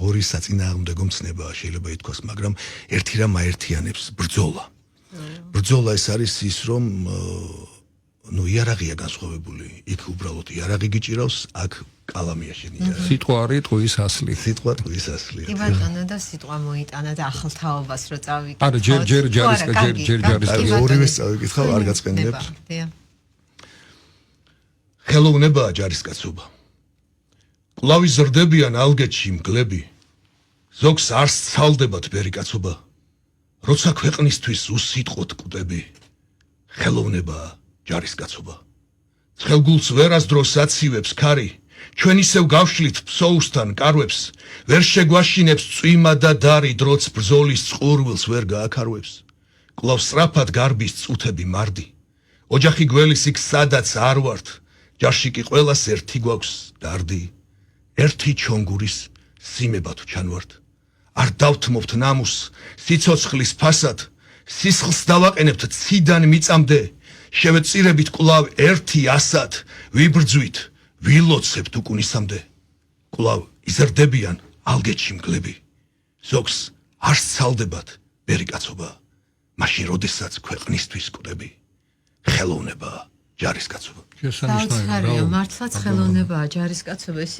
ორი საწინააღმდეგო მცნებაა შეიძლება ითქვას, მაგრამ ერთი რამ აერთიანებს ბრძოლა. ბრძოლა ეს არის ის, რომ იარაღია განსხვავებული. იქ უბრალოდ იარაღი გიჭირავს, აქ კალამია შენია. სიტყვა არის ტყუის ასლი. სიტყვა ტყუის ასლია. კი ბატონო და სიტყვა მოიტანა და ახალთაობას რო წავიკითხოთ. არა, ჯერ ჯარისკაცი. ორივეს წავიკითხავ, არ გაწყენდებთ. ხელოვნებაა ჯარისკაცობა. კლავი ზრდებიან ალგეთში მგლები. ზოგს არ სცალდებათ ბერი კაცობა. როცა ქვეყნისთვის უსიტყვოდ კვდები. ხელოვნებაა ჯარისკაცობა. ცხელგულს ვერასდროს აცივებს ქარი. ჩვენ ისევ გავშლით ფსოუსთან კარვებს, ვერ შეგვაშინებს წვიმა და დარი, დროც ბრძოლის წყურვილს ვერ გააქარვებს. კვლავ სწრაფად გარბის წუთები მარდი. ოჯახი გველის იქ სადაც არ ვართ, ჯარში კი ყველას ერთი გვაქვს დარდი. ერთი ჩონგურის სიმება თუ ჩანვართ. არ დავთმობთ ნამუსს სიცოცხლის ფასად, სისხლს დავაყენებთ ციდან მიწამდე, შევეწირებით კვლავ ერთი ასად, ვიბრძვით ვილოცებთ უკუნისამდე. კვლავ იზრდებიან ალგეთში მგლები. ზოგს არ სცალდებათ ბერი კაცობა, მაშინ როდესაც ქვეყნისთვის კვდები. ხელოვნებაა ჯარისკაცობა. შესანიშნავია, მართლაც ხელოვნებაა ჯარისკაცობა, ეს